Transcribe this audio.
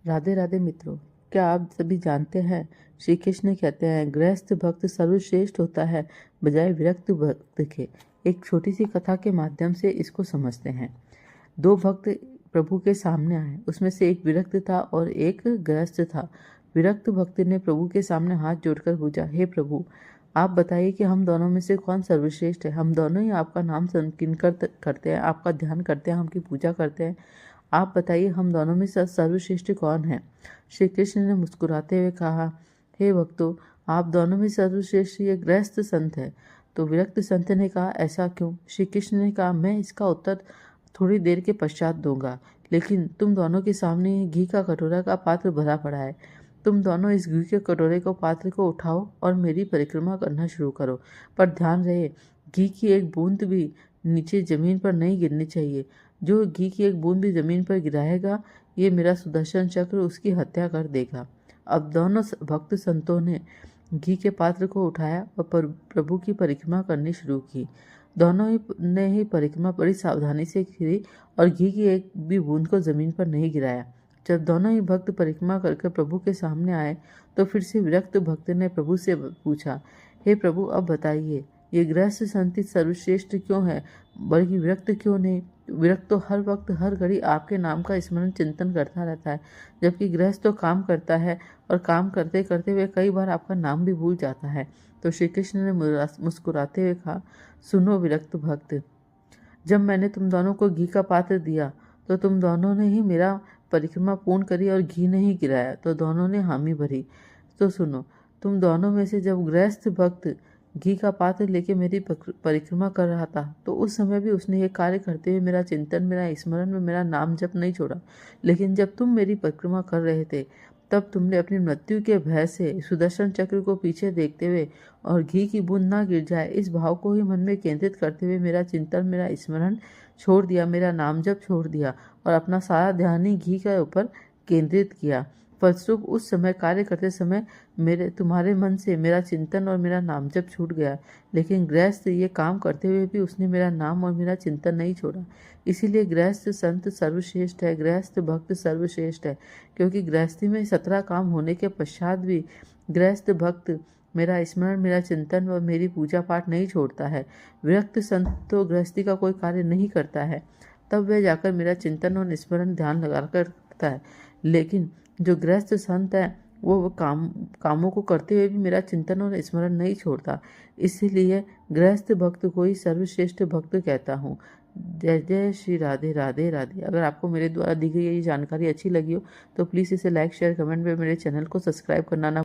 राधे राधे मित्रों, क्या आप सभी जानते हैं श्री कृष्ण कहते हैं गृहस्थ भक्त सर्वश्रेष्ठ होता है बजाय विरक्त भक्त के। एक छोटी सी कथा के माध्यम से इसको समझते हैं। दो भक्त प्रभु के सामने आए, उसमें से एक विरक्त था और एक गृहस्थ था। विरक्त भक्त ने प्रभु के सामने हाथ जोड़कर पूछा, हे प्रभु, आप बताइए कि हम दोनों में से कौन सर्वश्रेष्ठ है। हम दोनों ही आपका नाम संकीर्तन करते हैं, आपका ध्यान करते हैं, आपकी पूजा करते हैं। आप बताइए हम दोनों में से सर्वश्रेष्ठ कौन है। श्री कृष्ण ने मुस्कुराते हुए कहा, हे भक्तों, आप दोनों में सर्वश्रेष्ठ ये गृहस्थ संत है। तो विरक्त संत ने कहा, ऐसा क्यों। श्री कृष्ण ने कहा, मैं इसका उत्तर थोड़ी देर के पश्चात दूंगा, लेकिन तुम दोनों के सामने घी का कटोरा का पात्र भरा पड़ा है। तुम दोनों इस घी के कटोरे को पात्र को उठाओ और मेरी परिक्रमा करना शुरू करो, पर ध्यान रहे घी की एक बूंद भी नीचे जमीन पर नहीं गिरनी चाहिए। जो घी की एक बूंद भी जमीन पर गिराएगा, ये मेरा सुदर्शन चक्र उसकी हत्या कर देगा। अब दोनों भक्त संतों ने घी के पात्र को उठाया और प्रभु की परिक्रमा करनी शुरू की। दोनों ने ही परिक्रमा बड़ी सावधानी से की और घी की एक भी बूंद को जमीन पर नहीं गिराया। जब दोनों ही भक्त परिक्रमा करके प्रभु के सामने आए तो फिर से विरक्त भक्त ने प्रभु से पूछा, हे प्रभु, अब बताइए ये गृहस्थ संत सर्वश्रेष्ठ क्यों है, बल्कि विरक्त क्यों नहीं। विरक्त तो हर वक्त हर घड़ी आपके नाम का स्मरण चिंतन करता रहता है, जबकि गृहस्थ तो काम करता है और काम करते करते हुए कई बार आपका नाम भी भूल जाता है। तो श्री कृष्ण ने मुस्कुराते हुए कहा, सुनो विरक्त भक्त, जब मैंने तुम दोनों को घी का पात्र दिया तो तुम दोनों ने ही मेरा परिक्रमा पूर्ण करी और घी नहीं गिराया, तो दोनों ने हामी भरी। तो सुनो, तुम दोनों में से जब गृहस्थ भक्त घी का पात्र लेके मेरी परिक्रमा कर रहा था तो उस समय भी उसने ये कार्य करते हुए मेरा चिंतन, मेरा स्मरण में मेरा नाम जप नहीं छोड़ा। लेकिन जब तुम मेरी परिक्रमा कर रहे थे तब तुमने अपनी मृत्यु के भय से सुदर्शन चक्र को पीछे देखते हुए और घी की बूंद ना गिर जाए इस भाव को ही मन में केंद्रित करते हुए मेरा चिंतन, मेरा स्मरण छोड़ दिया, मेरा नाम जप छोड़ दिया और अपना सारा ध्यान ही घी के ऊपर केंद्रित किया। फलस्वरूप उस समय कार्य करते समय मेरे तुम्हारे मन से मेरा चिंतन और मेरा नाम जप छूट गया। लेकिन गृहस्थ ये काम करते हुए भी उसने मेरा नाम और मेरा चिंतन नहीं छोड़ा। इसीलिए गृहस्थ संत सर्वश्रेष्ठ है, गृहस्थ भक्त सर्वश्रेष्ठ है, क्योंकि गृहस्थी में 17 काम होने के पश्चात भी गृहस्थ भक्त मेरा स्मरण, मेरा चिंतन व मेरी पूजा पाठ नहीं छोड़ता है। विरक्त संत तो गृहस्थी का कोई कार्य नहीं करता है, तब वह जाकर मेरा चिंतन और स्मरण ध्यान लगा कर करता है। लेकिन जो गृहस्थ संत है वो कामों को करते हुए भी मेरा चिंतन और स्मरण नहीं छोड़ता। इसीलिए गृहस्थ भक्त को ही सर्वश्रेष्ठ भक्त कहता हूँ। जय जय श्री राधे राधे राधे। अगर आपको मेरे द्वारा दी गई ये जानकारी अच्छी लगी हो तो प्लीज़ इसे लाइक, शेयर, कमेंट में मेरे चैनल को सब्सक्राइब करना ना